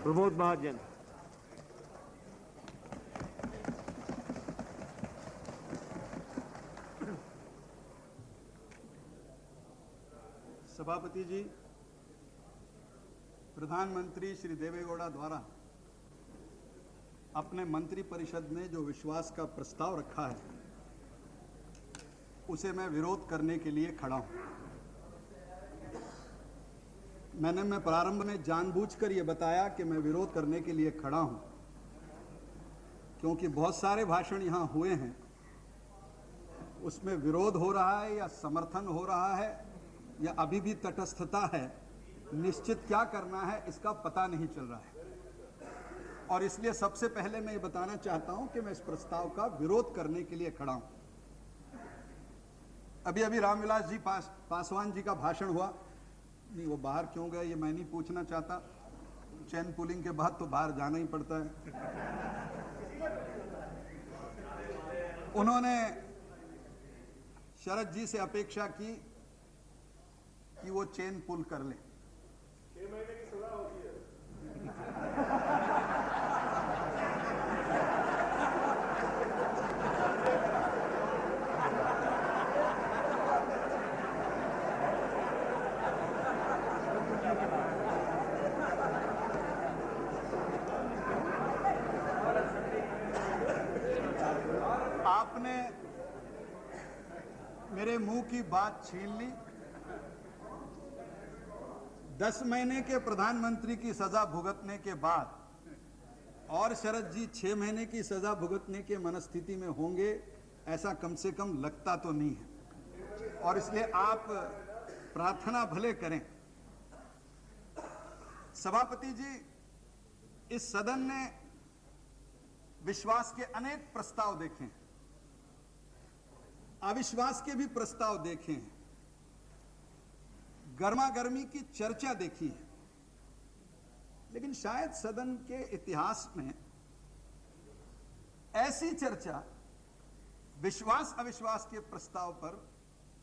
प्रमोद महाजन। सभापति जी, प्रधानमंत्री श्री देवेगौड़ा द्वारा अपने मंत्रिपरिषद में जो विश्वास का प्रस्ताव रखा है उसे मैं विरोध करने के लिए खड़ा हूं। मैं प्रारंभ में जानबूझकर यह बताया कि मैं विरोध करने के लिए खड़ा हूं, क्योंकि बहुत सारे भाषण यहां हुए हैं, उसमें विरोध हो रहा है या समर्थन हो रहा है या अभी भी तटस्थता है, निश्चित क्या करना है इसका पता नहीं चल रहा है। और इसलिए सबसे पहले मैं ये बताना चाहता हूं कि मैं इस प्रस्ताव का विरोध करने के लिए खड़ा हूं। अभी रामविलास जी पासवान जी का भाषण हुआ, नहीं वो बाहर क्यों गए ये मैं नहीं पूछना चाहता, चैन पुलिंग के बाद तो बाहर जाना ही पड़ता है। उन्होंने शरद जी से अपेक्षा की कि वो चेन पुल कर ले। 6 महीने की सजा होती है। आपने मेरे मुंह की बात छीन ली। 10 महीने के प्रधानमंत्री की सजा भुगतने के बाद और शरद जी 6 महीने की सजा भुगतने के मनस्थिति में होंगे ऐसा कम से कम लगता तो नहीं है, और इसलिए आप प्रार्थना भले करें। सभापति जी, इस सदन ने विश्वास के अनेक प्रस्ताव देखे हैं, अविश्वास के भी प्रस्ताव देखे हैं, गर्मा गर्मी की चर्चा देखी है, लेकिन शायद सदन के इतिहास में ऐसी चर्चा विश्वास अविश्वास के प्रस्ताव पर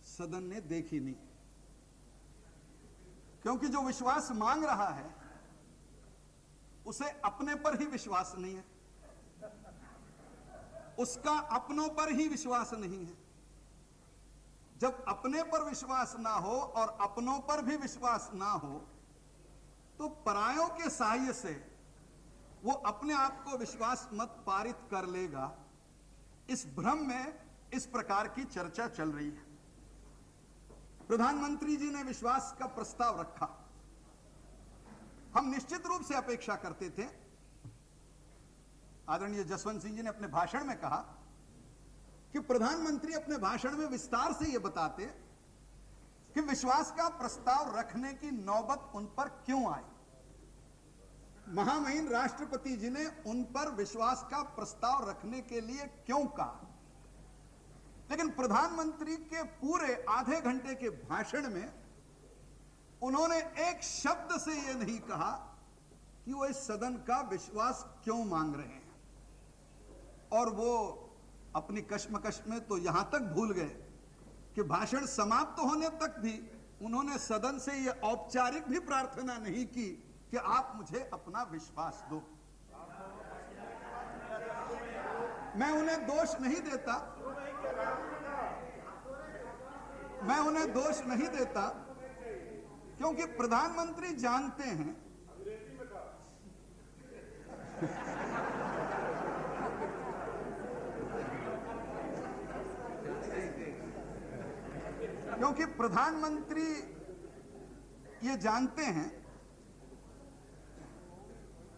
सदन ने देखी नहीं। क्योंकि जो विश्वास मांग रहा है उसे अपने पर ही विश्वास नहीं है, उसका अपनों पर ही विश्वास नहीं है। जब अपने पर विश्वास ना हो और अपनों पर भी विश्वास ना हो तो परायों के सहाय से वो अपने आप को विश्वास मत पारित कर लेगा। इस भ्रम में इस प्रकार की चर्चा चल रही है। प्रधानमंत्री जी ने विश्वास का प्रस्ताव रखा। हम निश्चित रूप से अपेक्षा करते थे, आदरणीय जसवंत सिंह जी ने अपने भाषण में कहा कि प्रधानमंत्री अपने भाषण में विस्तार से यह बताते कि विश्वास का प्रस्ताव रखने की नौबत उन पर क्यों आई। महामहिम राष्ट्रपति जी ने उन पर विश्वास का प्रस्ताव रखने के लिए क्यों कहा, लेकिन प्रधानमंत्री के पूरे आधे घंटे के भाषण में उन्होंने एक शब्द से यह नहीं कहा कि वो इस सदन का विश्वास क्यों मांग रहे हैं। और वो अपनी कश्मकश में तो यहां तक भूल गए कि भाषण समाप्त होने तक भी उन्होंने सदन से यह औपचारिक भी प्रार्थना नहीं की कि आप मुझे अपना विश्वास दो। मैं उन्हें दोष नहीं देता, मैं उन्हें दोष नहीं देता, क्योंकि प्रधानमंत्री जानते हैं क्योंकि प्रधानमंत्री ये जानते हैं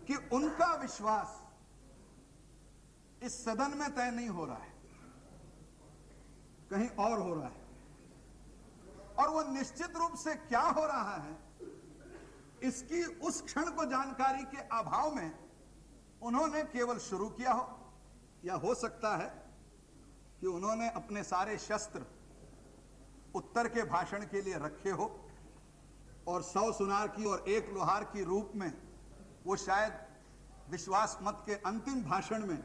कि उनका विश्वास इस सदन में तय नहीं हो रहा है, कहीं और हो रहा है। और वो निश्चित रूप से क्या हो रहा है इसकी उस क्षण को जानकारी के अभाव में उन्होंने केवल शुरू किया हो, या हो सकता है कि उन्होंने अपने सारे शस्त्र उत्तर के भाषण के लिए रखे हो और 100 सुनार की और 1 लोहार की रूप में वो शायद विश्वास मत के अंतिम भाषण में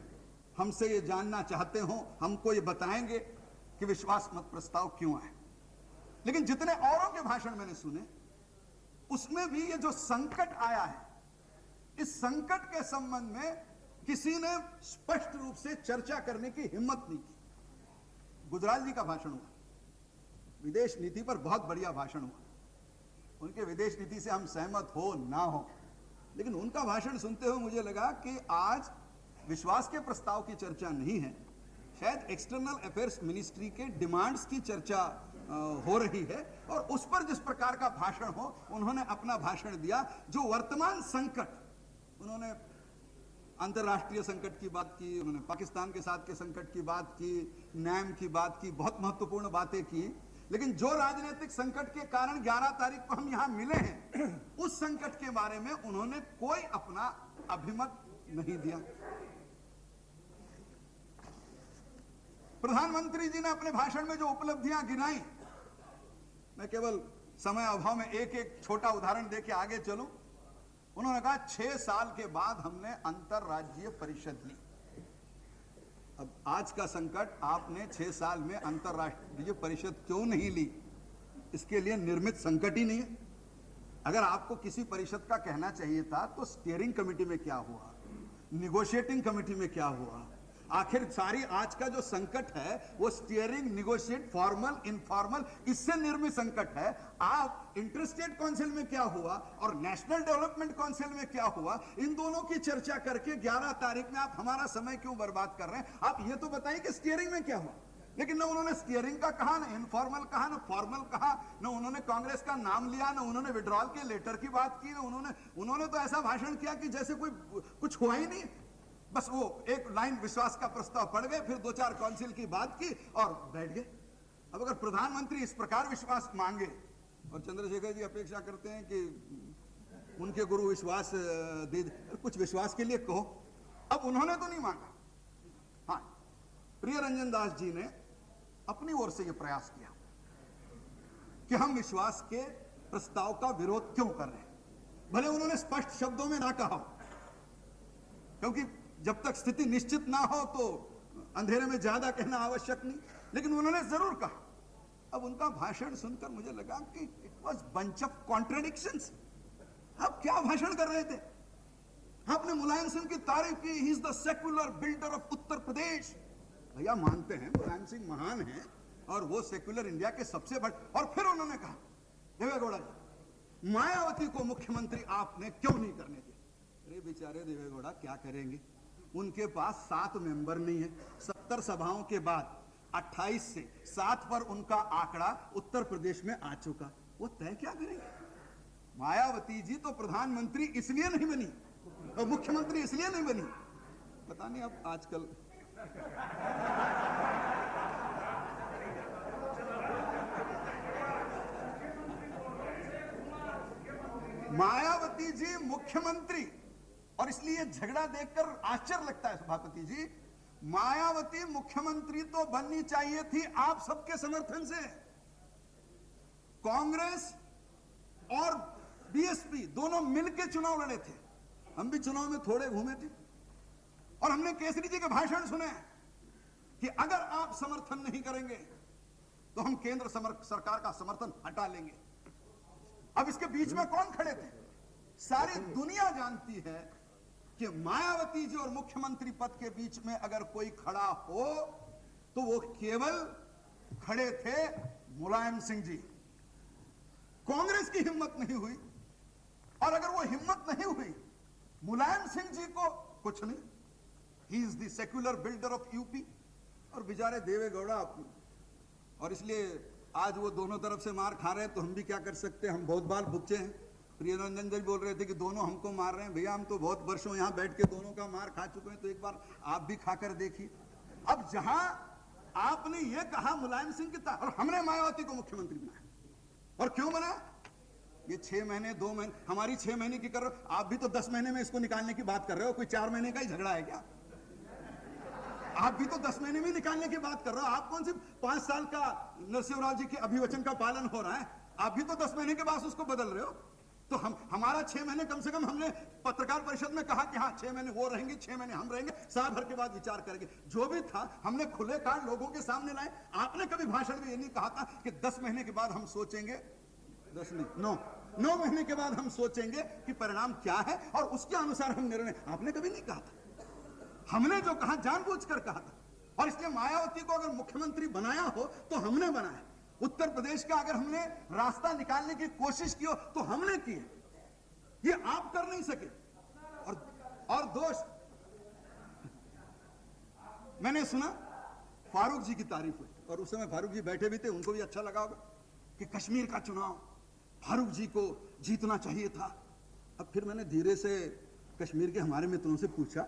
हमसे ये जानना चाहते हो, हमको ये बताएंगे कि विश्वास मत प्रस्ताव क्यों आए। लेकिन जितने औरों के भाषण मैंने सुने उसमें भी ये जो संकट आया है इस संकट के संबंध में किसी ने स्पष्ट रूप से चर्चा करने की हिम्मत नहीं की। गुजराल जी का भाषण हुआ, विदेश नीति पर बहुत बढ़िया भाषण हुआ। उनके विदेश नीति से हम सहमत हो ना हो, लेकिन उनका भाषण सुनते हुए मुझे लगा कि आज विश्वास के प्रस्ताव की चर्चा नहीं है, शायद एक्सटर्नल अफेयर्स मिनिस्ट्री के डिमांड्स की चर्चा हो रही है। और उस पर जिस प्रकार का भाषण हो, उन्होंने अपना भाषण दिया। जो वर्तमान संकट, उन्होंने अंतर्राष्ट्रीय संकट की बात की, उन्होंने पाकिस्तान के साथ के संकट की बात की, नैम की बात की, बहुत महत्वपूर्ण बातें की। लेकिन जो राजनीतिक संकट के कारण 11 तारीख को हम यहां मिले हैं, उस संकट के बारे में उन्होंने कोई अपना अभिमत नहीं दिया। प्रधानमंत्री जी ने अपने भाषण में जो उपलब्धियां गिनाई, मैं केवल समय अभाव में एक एक छोटा उदाहरण देके आगे चलूं। उन्होंने कहा 6 साल के बाद हमने अंतरराज्यीय परिषद ली। अब आज का संकट, आपने 6 साल में अंतरराष्ट्रीय परिषद क्यों नहीं ली? इसके लिए निर्मित संकट ही नहीं है। अगर आपको किसी परिषद का कहना चाहिए था तो स्टीयरिंग कमेटी में क्या हुआ, निगोशिएटिंग कमेटी में क्या हुआ? आखिर सारी आज का जो संकट है वो स्टीयरिंग, निगोशिएट, फॉर्मल, इनफॉर्मल, इससे निर्मित संकट है। आप इंटरस्टेट काउंसिल में क्या हुआ और नेशनल डेवलपमेंट काउंसिल में क्या हुआ, इन दोनों की चर्चा करके 11 तारीख में आप हमारा समय क्यों बर्बाद कर रहे हैं? आप ये तो बताइए कि स्टीयरिंग में क्या हुआ। लेकिन न उन्होंने स्टीयरिंग का कहा, न इनफॉर्मल कहा, न फॉर्मल कहा, न उन्होंने कांग्रेस का नाम लिया, न उन्होंने विड्रॉल के लेटर की बात की, न उन्होंने तो ऐसा भाषण किया कि जैसे कोई कुछ हुआ ही नहीं। बस वो एक लाइन विश्वास का प्रस्ताव पढ़ गए, फिर 2-4 काउंसिल की बात की और बैठ गए। अब अगर प्रधानमंत्री इस प्रकार विश्वास मांगे, और चंद्रशेखर जी अपेक्षा करते हैं कि उनके गुरु विश्वास दे, कुछ विश्वास के लिए कहो। अब उन्होंने तो नहीं मांगा। हाँ, प्रिय रंजन दास जी ने अपनी ओर से यह प्रयास किया कि हम विश्वास के प्रस्ताव का विरोध क्यों कर रहे हैं। भले उन्होंने स्पष्ट शब्दों में ना कहा, क्योंकि जब तक स्थिति निश्चित ना हो तो अंधेरे में ज्यादा कहना आवश्यक नहीं, लेकिन उन्होंने जरूर कहा। अब उनका भाषण सुनकर मुझे लगा कि it was bunch of contradictions. आप क्या भाषण कर रहे थे? आपने मुलायम सिंह की तारीफ की, he is the secular builder of Uttar Pradesh. भैया मानते हैं मुलायम सिंह महान है और वो सेक्युलर इंडिया के सबसे बड़े। और फिर उन्होंने कहा, देवेगौड़ा जी, मायावती को मुख्यमंत्री आपने क्यों नहीं करने दिया? अरे बेचारे देवेगौड़ा क्या करेंगे, उनके पास 7 मेंबर नहीं है। 70 सभाओं के बाद 28 से 7 पर उनका आंकड़ा उत्तर प्रदेश में आ चुका, वो तय क्या करेंगे? मायावती जी तो प्रधानमंत्री इसलिए नहीं बनी और मुख्यमंत्री इसलिए नहीं बनी, पता नहीं अब आजकल मायावती जी मुख्यमंत्री, और इसलिए झगड़ा देखकर आश्चर्य लगता है सभापति जी, मायावती मुख्यमंत्री तो बननी चाहिए थी आप सबके समर्थन से। कांग्रेस और बीएसपी दोनों मिलकर चुनाव लड़े थे, हम भी चुनाव में थोड़े घूमे थे, और हमने केसरी जी के भाषण सुने कि अगर आप समर्थन नहीं करेंगे तो हम केंद्र सरकार का समर्थन हटा लेंगे। अब इसके बीच में कौन खड़े थे? सारी दुनिया जानती है कि मायावती जी और मुख्यमंत्री पद के बीच में अगर कोई खड़ा हो तो वो केवल खड़े थे मुलायम सिंह जी। कांग्रेस की हिम्मत नहीं हुई, और अगर वो हिम्मत नहीं हुई, मुलायम सिंह जी को कुछ नहीं, ही is the secular builder of UP. और बेचारे देवेगौड़ा, और इसलिए आज वो दोनों तरफ से मार खा रहे हैं, तो हम भी क्या कर सकते हैं, हम बहुत बार भुगते हैं। प्रियरंजन जी बोल रहे थे कि दोनों हमको मार रहे हैं, भैया हम तो बहुत वर्षों यहां बैठ के दोनों का मार खा चुके हैं, तो एक बार आप भी खाकर देखिए। अब जहां आपने ये कहा मुलायम सिंह की और हमने मायावती को मुख्यमंत्री बनाया, और क्यों बनाया? ये 6 महीने 2 महीने, हमारी 6 महीने की कर रहे हो, आप भी तो 10 महीने में इसको निकालने की बात कर रहे हो। कोई 4 महीने का ही झगड़ा है क्या? आप भी तो 10 महीने में निकालने की बात कर रहे हो। आप कौन सी 5 साल का नरसिंहराव जी के अभिवचन का पालन हो रहा है, आप भी तो 10 महीने के बाद उसको बदल रहे हो। तो हमारा 6 महीने कम से कम, हमने पत्रकार परिषद में कहा कि हाँ 6 महीने वो रहेंगे, 6 महीने हम रहेंगे, साल भर के बाद विचार करेंगे। जो भी था हमने खुले कान लोगों के सामने लाए। आपने कभी भाषण में ये नहीं कहा था कि 10 महीने के बाद हम सोचेंगे, 10 नहीं, 9 9 महीने के बाद हम सोचेंगे कि परिणाम क्या है और उसके अनुसार हम निर्णय। आपने कभी नहीं कहा था, हमने जो कहा जानबूझकर कहा था। और इसलिए मायावती को अगर मुख्यमंत्री बनाया हो तो हमने बनाया, उत्तर प्रदेश का अगर हमने रास्ता निकालने की कोशिश की हो तो हमने की है, ये आप कर नहीं सके। और दोष, मैंने सुना फारूक जी की तारीफ हुई और उस समय फारूक जी बैठे भी थे, उनको भी अच्छा लगा होगा कि कश्मीर का चुनाव फारूक जी को जीतना चाहिए था। अब फिर मैंने धीरे से कश्मीर के हमारे मित्रों से पूछा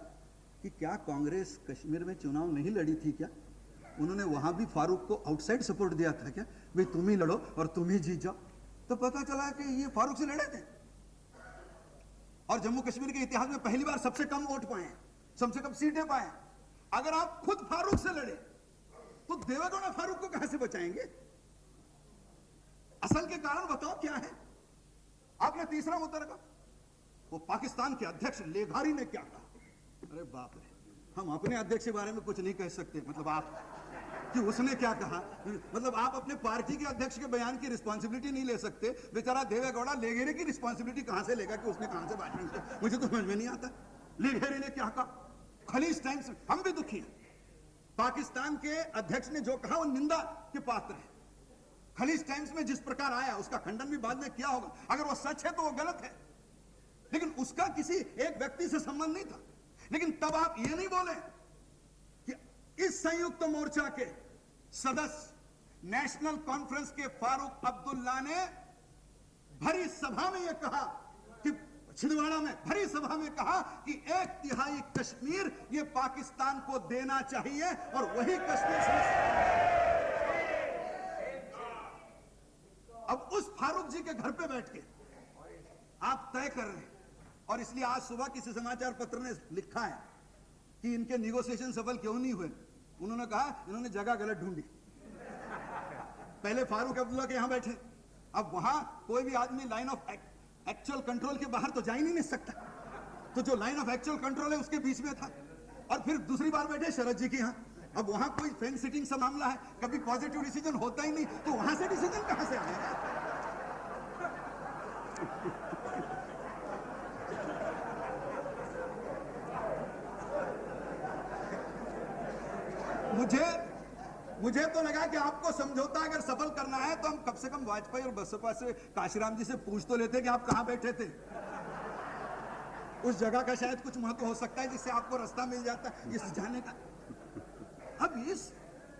कि क्या कांग्रेस कश्मीर में चुनाव नहीं लड़ी थी क्या? उन्होंने वहां भी फारूक को आउटसाइड सपोर्ट दिया था क्या, भाई तुम ही लड़ो और तुम ही जीत जाओ? तो पता चला कि ये फारूक से लड़े थे और जम्मू कश्मीर के इतिहास में पहली बार सबसे कम वोट पाए, सबसे कम सीटें पाए। अगर आप खुद फारूक से लड़े तो देवेगौड़ा फारूक को कहां से बचाएंगे? असल के कारण बताओ क्या है? आपने तीसरा मुद्दा रखा, वो पाकिस्तान के अध्यक्ष लेघारी ने क्या कहा। अरे बाप रे, हम अपने अध्यक्ष के बारे में कुछ नहीं कह सकते, मतलब आप कि उसने क्या कहा, मतलब आप अपने पार्टी के अध्यक्ष के बयान की रिस्पांसिबिलिटी नहीं ले सकते। बेचारा देवेगौड़ा लेघेरे की रिस्पांसिबिलिटी कहां से लेगा कि उसने कहां से भाषण किया, मुझे तो समझ में नहीं आता। लेघेरे ने क्या कहा? खलीज टाइम्स, हम भी दुखी हैं, पाकिस्तान के अध्यक्ष ने जो कहा वो निंदा के पात्र है। खलीज टाइम्स में जिस प्रकार आया उसका खंडन भी बाद में किया होगा, अगर वो सच है तो वो गलत है, लेकिन उसका किसी एक व्यक्ति से संबंध नहीं था। लेकिन तब आप ये नहीं बोले कि इस संयुक्त मोर्चा के सदस्य नेशनल कॉन्फ्रेंस के फारूक अब्दुल्ला ने भरी सभा में यह कहा कि छिंदवाड़ा में भरी सभा में कहा कि 1/3 कश्मीर ये पाकिस्तान को देना चाहिए और वही कश्मीर से। अब उस फारूक जी के घर पे बैठ के आप तय कर रहे हैं, और इसलिए आज सुबह किसी समाचार पत्र ने लिखा है कि इनके निगोशिएशन सफल क्यों नहीं हुए। उन्होंने कहा इन्होंने जगह गलत ढूंढी। पहले फारूक अब्दुल्ला के यहां बैठे, अब वहां कोई भी आदमी लाइन ऑफ एक्चुअल कंट्रोल के बाहर तो जा ही नहीं सकता, तो जो लाइन ऑफ एक्चुअल कंट्रोल है उसके बीच में था। और फिर दूसरी बार बैठे शरद जी के यहां, अब वहां कोई फेंस सिटिंग सा मामला है, कभी पॉजिटिव डिसीजन होता ही नहीं, तो वहां से डिसीजन कहां से आएगा? मुझे तो लगा कि आपको समझौता अगर सफल करना है तो हम कम से कम वाजपेयी और बसपा से काशीराम जी से पूछ तो लेते कि आप कहां बैठे थे। उस जगह का शायद कुछ महत्व हो सकता है जिससे आपको रास्ता मिल जाता है इस जाने का। अब इस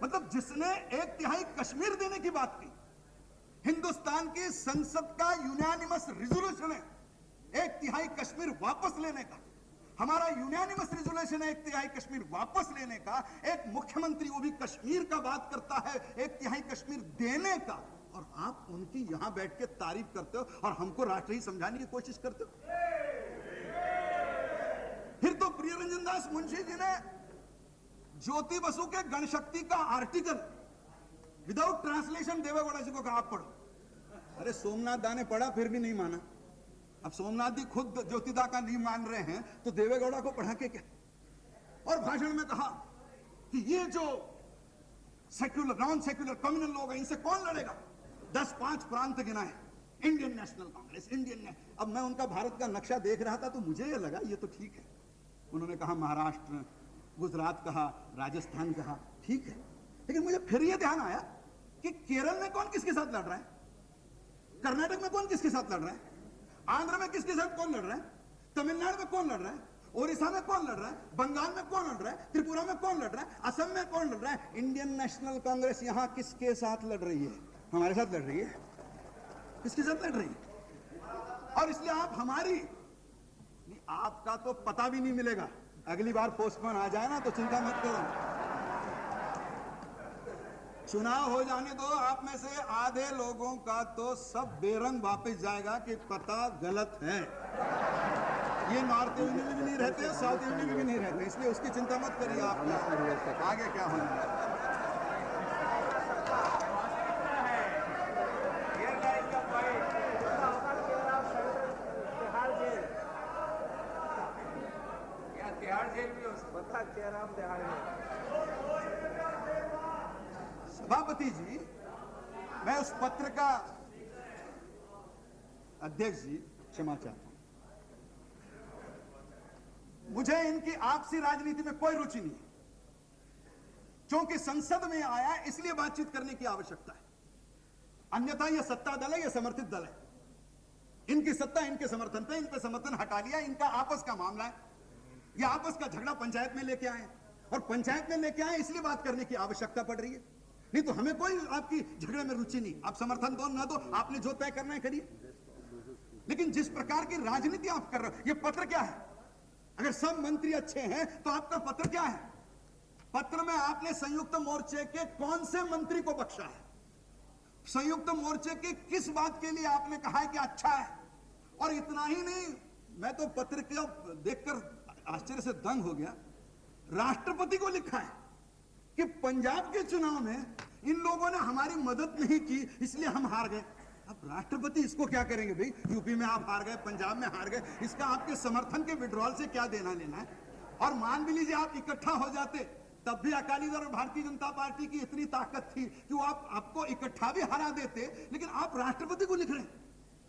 मतलब जिसने 1/3 कश्मीर देने की बात की, हिंदुस्तान की संसद का यूनानिमस रिजोल्यूशन है 1/3 कश्मीर वापस लेने का। हमारा यूनानिमस रिजोल्यूशन है 1/3 कश्मीर वापस लेने का। एक मुख्यमंत्री वो भी कश्मीर का बात करता है 1/3 कश्मीर देने का, और आप उनकी यहां बैठ के तारीफ करते हो और हमको राष्ट्रहित समझाने की कोशिश करते हो। फिर तो प्रियरंजन दास मुंशी जी ने ज्योति बसु के गणशक्ति का आर्टिकल विदाउट ट्रांसलेशन देवेगौड़ा जी को कहा आप पढ़ो। अरे सोमनाथ दा ने पढ़ा फिर भी नहीं माना। अब सोमनाथ जी खुद ज्योतिदा का नहीं मान रहे हैं तो देवेगौड़ा को पढ़ा के क्या? और भाषण में कहा कि ये जो सेक्युलर नॉन सेक्युलर कम्युनल लोग हैं इनसे कौन लड़ेगा? 10-5 प्रांत गिनाए, इंडियन नेशनल कांग्रेस, अब मैं उनका भारत का नक्शा देख रहा था तो मुझे ये लगा ये तो ठीक है। उन्होंने कहा महाराष्ट्र, गुजरात कहा, राजस्थान कहा, ठीक है, लेकिन मुझे फिर ये ध्यान आया कि केरल में कौन किसके साथ लड़ रहा है, कर्नाटक में कौन किसके साथ लड़ रहा है, आंध्र में किसके साथ कौन लड़ रहा है, तमिलनाडु में कौन लड़ रहा है, ओडिशा में कौन लड़ रहा है, बंगाल में कौन लड़ रहा है, त्रिपुरा में कौन लड़ रहा है, असम में कौन लड़ रहा है। इंडियन नेशनल कांग्रेस यहां किसके साथ लड़ रही है? हमारे साथ लड़ रही है। किसके साथ लड़ रही है? और इसलिए आप हमारी, आपका तो पता भी नहीं मिलेगा। अगली बार पोस्टपोन आ जाए ना तो चिंता मत करो, चुनाव हो जाने दो, आप में से आधे लोगों का तो सब बेरंग वापस जाएगा कि पता गलत है। ये नॉर्थ यूनियन में भी नहीं रहते, साउथ यूनियन में भी नहीं रहते, इसलिए उसकी चिंता मत करिए। आप आगे क्या होना सभापति जी, मैं उस पत्र का अध्यक्ष जी क्षमा चाहता हूं, मुझे इनकी आपसी राजनीति में कोई रुचि नहीं है, क्योंकि संसद में आया इसलिए बातचीत करने की आवश्यकता है। अन्यथा यह सत्ता दल है, यह समर्थित दल है। इनकी सत्ता इनके समर्थन पे, इन पे समर्थन हटा लिया, इनका आपस का मामला है। यह आपस का झगड़ा पंचायत में लेके आए, और पंचायत में लेके आए इसलिए बात करने की आवश्यकता पड़ रही है। नहीं तो हमें कोई आपकी झगड़े में रुचि नहीं। आप समर्थन दो ना दो, आपने जो तय करना है करिए, लेकिन जिस प्रकार की राजनीति आप कर रहे हो, यह पत्र क्या है? अगर सब मंत्री अच्छे हैं तो आपका पत्र क्या है? पत्र में आपने संयुक्त मोर्चे के कौन से मंत्री को बख्शा है? संयुक्त मोर्चे की किस बात के लिए आपने कहा है कि अच्छा है? और इतना ही नहीं, मैं तो पत्र को देखकर आश्चर्य से दंग हो गया। राष्ट्रपति को लिखा है कि पंजाब के चुनाव में इन लोगों ने हमारी मदद नहीं की इसलिए हम हार गए। अब राष्ट्रपति इसको क्या करेंगे भाई? यूपी में आप हार गए, पंजाब में हार गए, इसका आपके समर्थन के विड्रॉल से क्या देना लेना है? और मान भी लीजिए आप इकट्ठा हो जाते, तब भी अकाली दल और भारतीय जनता पार्टी की इतनी ताकत थी कि वो आपको इकट्ठा भी हरा देते। लेकिन आप राष्ट्रपति को लिख रहे हैं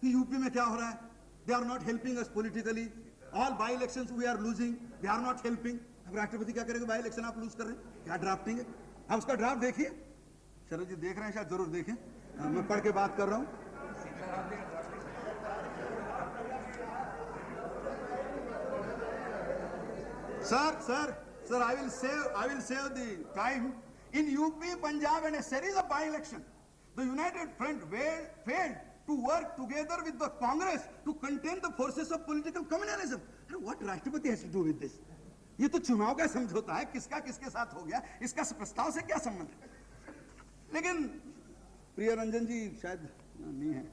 कि यूपी में क्या हो रहा है? They are not helping us politically, all by elections we are losing, they are not helping. अब राष्ट्रपति क्या करेंगे? बाई इलेक्शन आप लूज कर रहे हैं, क्या ड्राफ्टिंग है? आप उसका ड्राफ्ट देखिए। शरद जी देख रहे हैं, शायद जरूर देखें, मैं पढ़ के बात कर रहा हूं। Sir, I will save the time. In UP, Punjab and a series of by-election, the United Front failed to work together with the Congress to contain the forces of political communalism. And what Rashtrapati has to do with this? ये तो चुनाव का समझौता है, किसका किसके साथ हो गया, इसका प्रस्ताव से क्या संबंध है? लेकिन प्रिय रंजन जी शायद नहीं है,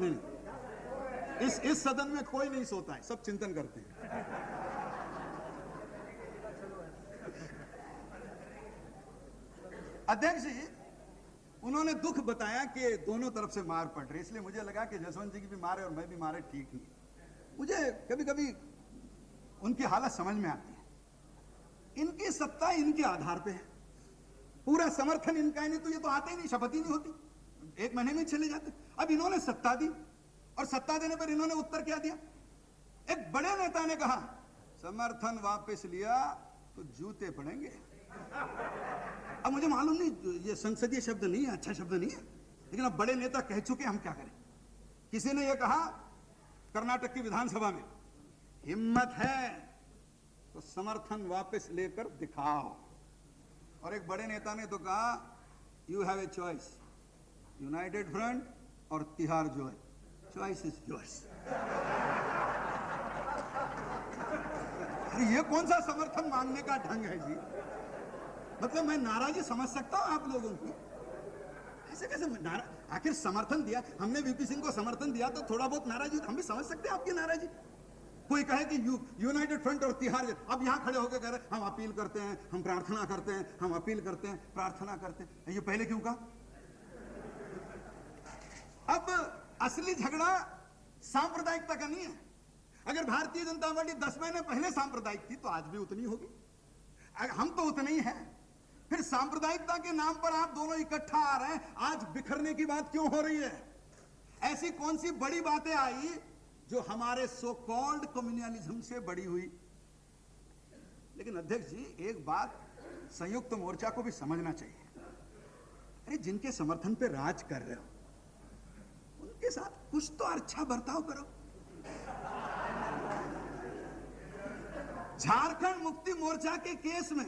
नहीं, इस सदन में कोई नहीं सोता है, सब चिंतन करते हैं। अध्यक्ष जी, उन्होंने दुख बताया कि दोनों तरफ से मार पड़ रही, इसलिए मुझे लगा कि जसवंत जी की भी मारे और मैं भी मारे, ठीक नहीं। मुझे कभी कभी उनकी हालत समझ में आती है। इनकी सत्ता इनके आधार पे है, पूरा समर्थन इनका ही नहीं तो ये तो आते ही नहीं, शपथ ही नहीं होती, 1 महीने में चले जाते। अब इन्होंने सत्ता दी, और सत्ता देने पर इन्होंने उत्तर क्या दिया? एक बड़े नेता ने कहा समर्थन वापस लिया तो जूते पड़ेंगे। अब मुझे मालूम नहीं, ये संसदीय शब्द नहीं है, अच्छा शब्द नहीं है, लेकिन अब बड़े नेता कह चुके, हम क्या करें? किसी ने यह कहा कर्नाटक की विधानसभा में, हिम्मत है तो समर्थन वापस लेकर दिखाओ। और एक बड़े नेता ने तो कहा you have a choice, united front और Tihar joy, choice is yours. ये कौन सा समर्थन मांगने का ढंग है जी? मतलब मैं नाराजी समझ सकता हूं आप लोगों की, ऐसे कैसे आखिर समर्थन दिया हमने, वीपी सिंह को समर्थन दिया तो थोड़ा बहुत नाराजी हम भी समझ सकते हैं आपकी नाराजी। कोई कहे कि यूनाइटेड फ्रंट और तिहाड़, अब यहां खड़े होकर कह रहे हम अपील करते हैं, हम प्रार्थना करते हैं, हम अपील करते हैं, प्रार्थना करते हैं, ये पहले क्यों कहा? अब असली झगड़ा सांप्रदायिकता का नहीं है। अगर भारतीय जनता पार्टी 10 महीने पहले सांप्रदायिक थी तो आज भी उतनी होगी, हम तो उतने ही हैं। फिर सांप्रदायिकता के नाम पर आप दोनों इकट्ठा आ रहे हैं, आज बिखरने की बात क्यों हो रही है? ऐसी कौन सी बड़ी बातें आई जो हमारे सो कॉल्ड कम्युनलिज्म से बड़ी हुई? लेकिन अध्यक्ष जी, एक बात संयुक्त मोर्चा को भी समझना चाहिए। अरे जिनके समर्थन पे राज कर रहे हो उनके साथ कुछ तो अच्छा बर्ताव करो। झारखंड मुक्ति मोर्चा के केस में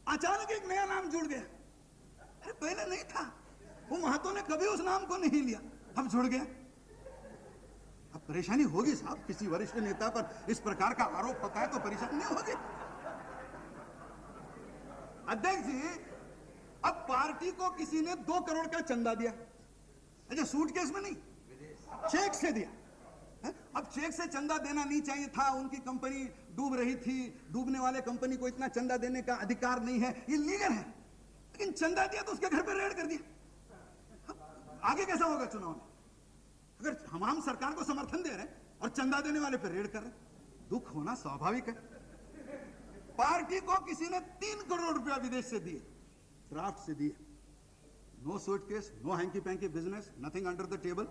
अचानक एक नया नाम जुड़ गया। अरे पहले नहीं था, वो महतो ने कभी उस नाम को नहीं लिया, अब जुड़ गया। अब परेशानी होगी साहब, किसी वरिष्ठ नेता पर इस प्रकार का आरोप होता है तो परेशानी नहीं होगी। अध्यक्ष जी, अब पार्टी को किसी ने 2 करोड़ का चंदा दिया, अच्छा सूटकेस में नहीं, चेक से दिया। अब चेक से चंदा देना नहीं चाहिए था, उनकी कंपनी डूब रही थी, डूबने वाले कंपनी को इतना चंदा देने का अधिकार नहीं है, ये लीगल है। लेकिन चंदा दिया तो उसके घर पे रेड कर दिया। आगे कैसा होगा चुनाव में? अगर हम सरकार को समर्थन दे रहे हैं और चंदा देने वाले पे रेड कर रहे हैं, दुख होना स्वाभाविक है। पार्टी को किसी ने 3 करोड़ रुपया विदेश से दिए, ड्राफ्ट से दिए, no suitcase, no hanky panky business, nothing under the table,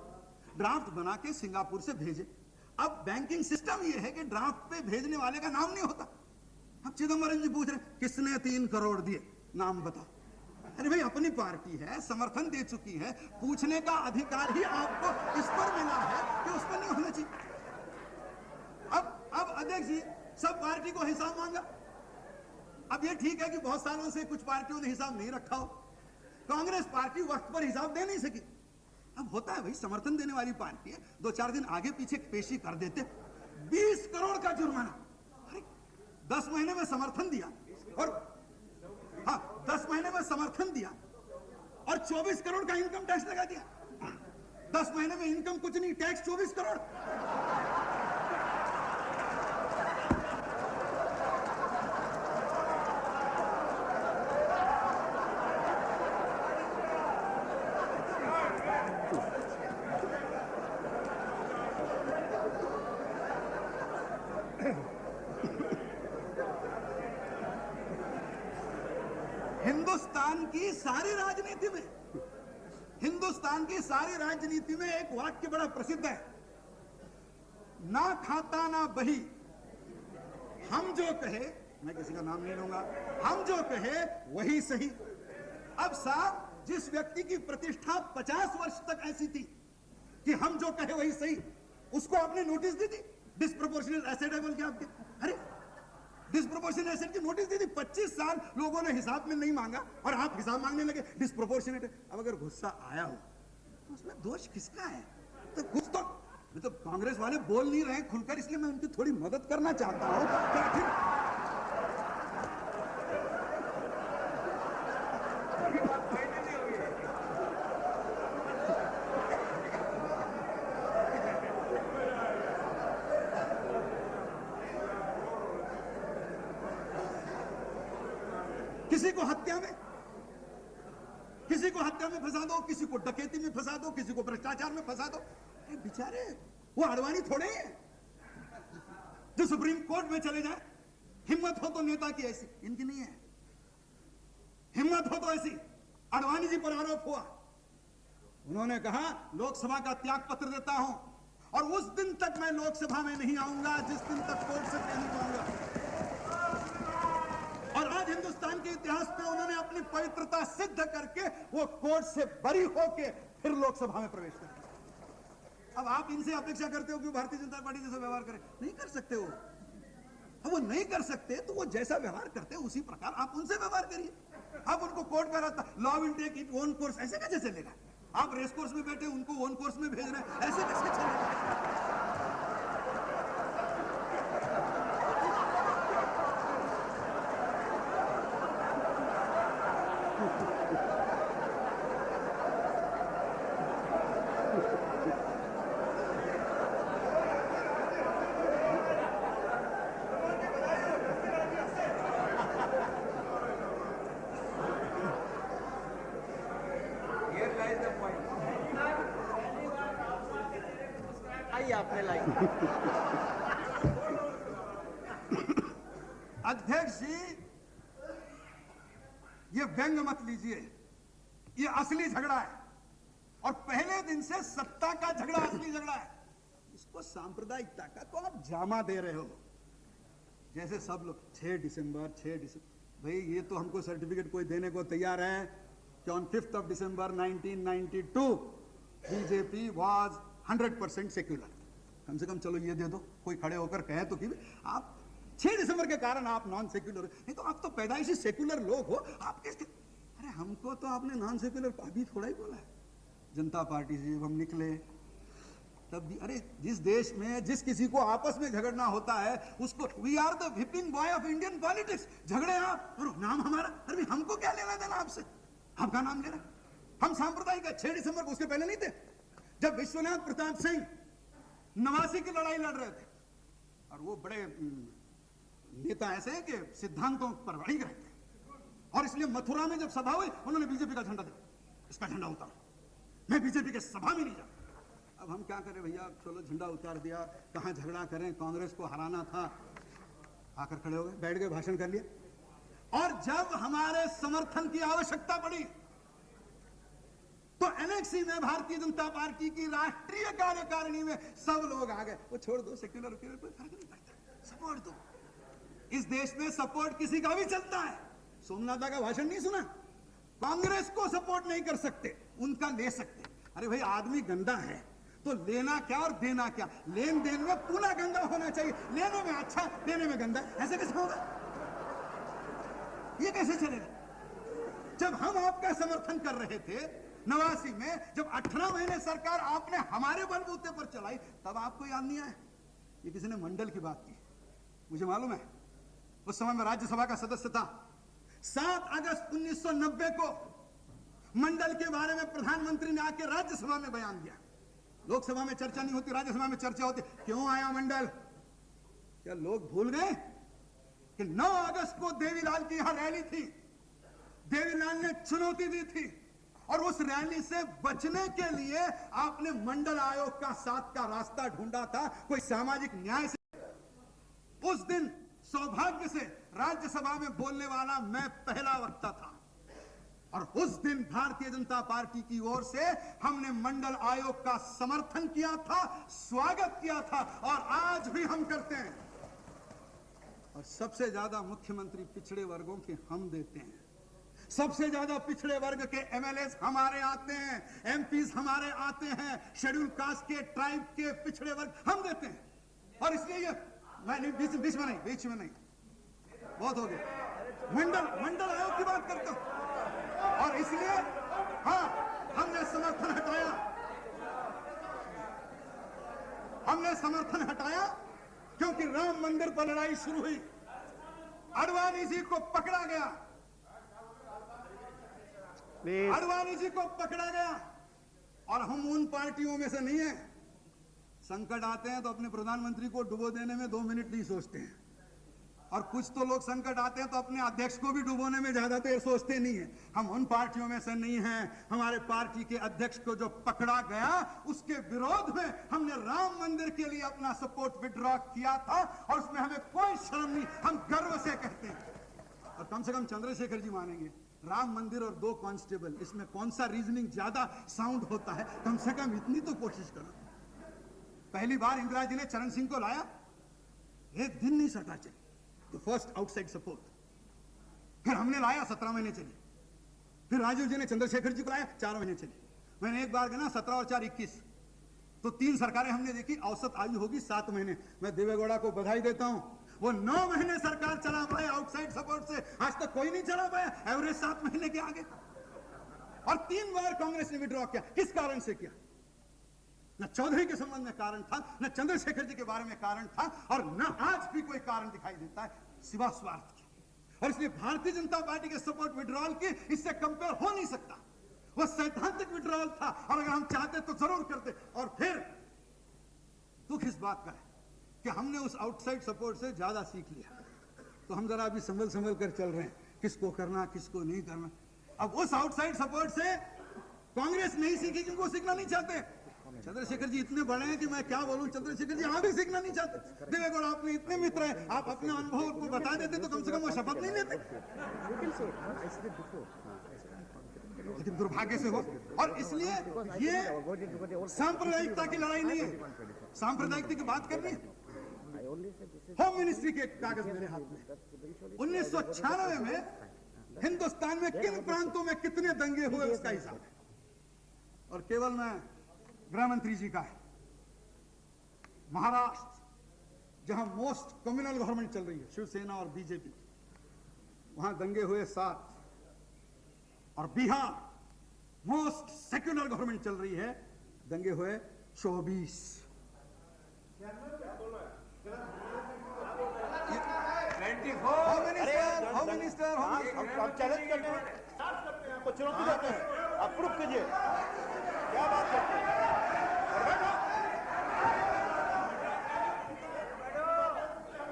draft बना के सिंगापुर से भेजे। अब बैंकिंग सिस्टम यह है कि ड्राफ्ट पे भेजने वाले का नाम नहीं होता। अब चिदम्बरम जी पूछ रहे किसने 3 करोड़ दिए, नाम बताओ। अरे भाई अपनी पार्टी है, समर्थन दे चुकी है, पूछने का अधिकार ही आपको इस पर मिला है कि उस पर नहीं होना चाहिए। अब अध्यक्ष जी सब पार्टी को हिसाब मांगा। अब ये ठीक है कि बहुत सालों से कुछ पार्टियों ने हिसाब नहीं रखा हो, कांग्रेस पार्टी वक्त पर हिसाब दे नहीं सकी। अब होता है भाई, समर्थन देने वाली पार्टी है, 2-4 दिन आगे पीछे पेशी कर देते। 20 करोड़ का जुर्माना। अरे 10 महीने में समर्थन दिया और 10 महीने में समर्थन दिया और 24 करोड़ का इनकम टैक्स लगा दिया। 10 महीने में इनकम कुछ नहीं, टैक्स 24 करोड़। हिंदुस्तान की सारी राजनीति में एक वाक्य बड़ा प्रसिद्ध है, ना खाता ना बही, हम जो कहे, मैं किसी का नाम नहीं लूंगा, हम जो कहे वही सही। अब साहब जिस व्यक्ति की प्रतिष्ठा 50 वर्ष तक ऐसी थी कि हम जो कहे वही सही, उसको आपने नोटिस दी थी डिस्प्रोपोर्शनल एसेट है बोल के आपके। अरे डिस्प्रोपोर्शनल एसेट की नोटिस दी थी, 25 साल लोगों ने हिसाब में नहीं मांगा और आप हिसाब मांगने लगे डिस्प्रोपोर्शनेट है। अब अगर गुस्सा आया हो तो उसमें दोष किसका है? तो कुछ तो कांग्रेस वाले बोल नहीं रहे खुलकर, इसलिए मैं उनकी थोड़ी मदद करना चाहता हूं कि आखिर किसी को हत्या में फंसा दो, किसी को डकैती में फंसा दो, किसी को भ्रष्टाचार में फंसा दो। बेचारे वो अडवाणी थोड़े हैं जो सुप्रीम कोर्ट में चले जाए। हिम्मत हो तो नेता की ऐसी, इनकी नहीं है हिम्मत हो तो ऐसी। अडवाणी जी पर आरोप हुआ, उन्होंने कहा लोकसभा का त्याग पत्र देता हूं और उस दिन तक मैं लोकसभा में नहीं आऊंगा जिस दिन तक कोर्ट से नहीं पाऊंगा। और आज हिंदुस्तान के इतिहास में उन्होंने अपनी पवित्रता सिद्ध करके वो कोर्ट से बरी होके फिर लोकसभा में प्रवेश कर। अब आप इनसे अपेक्षा करते हो कि भारतीय जनता पार्टी जैसा व्यवहार करें? नहीं कर सकते हो। अब वो नहीं कर सकते तो वो जैसा व्यवहार करते हैं उसी प्रकार आप उनसे व्यवहार करिए। आप उनको कोर्ट का रास्ता, law will take it own course, ऐसे कैसे चलेगा? आप रेस कोर्स में बैठे उनको ओन कोर्स में भेज रहे हैं, ऐसे कैसे चलेगा? आपने लाइक अध्यक्ष जी ये व्यंग मत लीजिए, ये असली झगड़ा है और पहले दिन से सत्ता का झगड़ा असली झगड़ा है। इसको सांप्रदायिकता का तो आप जामा दे रहे हो। जैसे सब लोग 6 दिसंबर भाई ये तो हमको सर्टिफिकेट कोई देने को तैयार है कि on 5th of December 1992 BJP was 100% secular. कम से कम चलो ये दे दो, कोई खड़े होकर कहे तो कि आप 6 दिसंबर के कारण आप नॉन सेक्युलर, नहीं तो आप तो पैदाइशी सेक्युलर लोग हो। आप किस, अरे हमको तो आपने नॉन सेक्युलर अभी थोड़ा ही बोला है। जनता पार्टी से जब हम निकले तब भी, अरे जिस देश में जिस किसी को आपस में झगड़ना होता है उसको we are the whipping boy of Indian politics, झगड़े आप और नाम हमारा। अरे हमको क्या लेना देना आपसे, आपका नाम लेना। हम सांप्रदायिक 6 दिसंबर को, उसके पहले नहीं थे जब विश्वनाथ प्रताप सिंह 89 की लड़ाई लड़ रहे थे और वो बड़े नेता ऐसे हैं कि सिद्धांतों पर अड़िग रहते हैं और इसलिए मथुरा में जब सभा हुई उन्होंने बीजेपी का झंडा दिया, इसका झंडा उतारो, मैं बीजेपी के सभा में नहीं जाता। अब हम क्या करें भैया, चलो झंडा उतार दिया, कहां झगड़ा करें, कांग्रेस को हराना था। आकर खड़े हो गए, बैठ गए, भाषण कर लिया। और जब हमारे समर्थन की आवश्यकता पड़ी तो एनेक्सी में भारतीय जनता पार्टी की राष्ट्रीय कार्यकारिणी में सब लोग आ गए। वो छोड़ दो, सेक्युलर कोई फर्क नहीं पड़ता, सपोर्ट दो। इस देश में सपोर्ट किसी का भी चलता है। सोमनाथ का भाषण नहीं सुना? कांग्रेस को सपोर्ट नहीं कर सकते, उनका ले सकते। अरे भाई, आदमी गंदा है तो लेना क्या और देना क्या? लेन देन में पूरा गंदा होना चाहिए, लेने में अच्छा, देने में गंदा। ऐसे कैसे होगा? ये कैसे चलेगा? जब हम आपका समर्थन कर रहे थे 89 में, जब 18 महीने सरकार आपने हमारे बलबूते पर चलाई, तब आपको याद नहीं आया? ये किसी ने मंडल की बात की, मुझे मालूम है। उस समय मैं राज्यसभा का सदस्य था। 7 अगस्त 1990 को मंडल के बारे में प्रधानमंत्री ने आके राज्यसभा में बयान दिया। लोकसभा में चर्चा नहीं होती, राज्यसभा में चर्चा होती। क्यों आया मंडल? क्या लोग भूल गए कि 9 अगस्त को देवीलाल की यहां रैली थी? देवीलाल ने चुनौती दी थी और उस रैली से बचने के लिए आपने मंडल आयोग का साथ का रास्ता ढूंढा था, कोई सामाजिक न्याय से। उस दिन सौभाग्य से राज्यसभा में बोलने वाला मैं पहला वक्ता था और उस दिन भारतीय जनता पार्टी की ओर से हमने मंडल आयोग का समर्थन किया था, स्वागत किया था और आज भी हम करते हैं। और सबसे ज्यादा मुख्यमंत्री पिछड़े वर्गों के हम देते हैं। सबसे ज्यादा पिछड़े वर्ग के एमएलए हमारे आते हैं, एमपीज हमारे आते हैं, शेड्यूल कास्ट के, ट्राइब के, पिछड़े वर्ग हम देते हैं। और इसलिए ये मैं बीच में नहीं, बहुत हो गया। मंडल आयोग की बात करता हूं और इसलिए हाँ, हमने समर्थन हटाया क्योंकि राम मंदिर पर लड़ाई शुरू हुई, अडवाणी जी को पकड़ा गया, अडवाणी जी को पकड़ा गया। और हम उन पार्टियों में से नहीं है, संकट आते हैं तो अपने प्रधानमंत्री को डुबो देने में 2 मिनट नहीं सोचते हैं। और कुछ तो लोग संकट आते हैं तो अपने अध्यक्ष को भी डुबोने में ज्यादा देर सोचते नहीं है। हम उन पार्टियों में से नहीं हैं। हमारे पार्टी के अध्यक्ष को जो पकड़ा गया, उसके विरोध में हमने राम मंदिर के लिए अपना सपोर्ट विड्रॉ किया था और उसमें हमें कोई शर्म नहीं, हम गर्व से कहते हैं। और कम से कम चंद्रशेखर जी मानेंगे, राम मंदिर और 2 कांस्टेबल, इसमें कौन सा रीजनिंग ज्यादा साउंड होता है? कम से कम इतनी तो कोशिश करो। पहली बार इंदिरा जी ने चरण सिंह को लाया, 1 दिन नहीं सटा चली, तो फर्स्ट आउटसाइड सपोर्ट। फिर हमने लाया, 17 महीने चली। फिर राजीव जी ने चंद्रशेखर जी को लाया, 4 महीने चली। मैंने एक बार गया 17 और 4 21, तो 3 सरकारें हमने देखी, औसत आयु होगी 7 महीने। मैं देवेगौड़ा को बधाई देता हूं, वो 9 महीने सरकार चला पाए आउटसाइड सपोर्ट से, आज तक कोई नहीं चला पाया, एवरेज 7 महीने के आगे। और 3 बार कांग्रेस ने विड्रॉ किया। किस कारण से किया? न चौधरी के संबंध में कारण था, न चंद्रशेखर जी के बारे में कारण था, और न आज भी कोई कारण दिखाई देता है सिवा स्वार्थ के। और इसलिए भारतीय जनता पार्टी के सपोर्ट विड्रॉल की इससे कंपेयर हो नहीं सकता। वो सैद्धांतिक विड्रॉल था और अगर हम चाहते तो जरूर करते। और फिर दुख इस बात का है कि हमने उस आउटसाइड सपोर्ट से ज्यादा सीख लिया, तो हम जरा अभी संभल कर चल रहे हैं, किसको करना किसको नहीं करना। अब उस आउटसाइड सपोर्ट से कांग्रेस नहीं सीखी क्योंकि वो सीखना नहीं चाहते। चंद्रशेखर जी इतने बड़े हैं कि मैं क्या बोलूं, चंद्रशेखर जी आप भी सीखना नहीं चाहते। देवेगौड़ा अपने इतने मित्र हैं, आप अपने अनुभव को बता देते तो कम से कम वो शपथ नहीं लेते। लेकिन दुर्भाग्य से हो, और इसलिए ये सांप्रदायिकता की लड़ाई नहीं है। सांप्रदायिकता की बात करनी है। होम मिनिस्ट्री के कागज मेरे हाथ में, 1996 में हिंदुस्तान में किन प्रांतों में कितने दंगे हुए उसका हिसाब है, और केवल मैं गृह मंत्री जी का है। महाराष्ट्र जहां मोस्ट कम्युनल गवर्नमेंट चल रही है, शिवसेना और बीजेपी, वहां दंगे हुए 7, और बिहार मोस्ट सेक्युलर गवर्नमेंट चल रही है, दंगे हुए 24। होम मिनिस्टर आप चैलेंज करते हैं, आपको चुनौती देते हैं, आप प्रूफ कीजिए क्या बात करते हैं।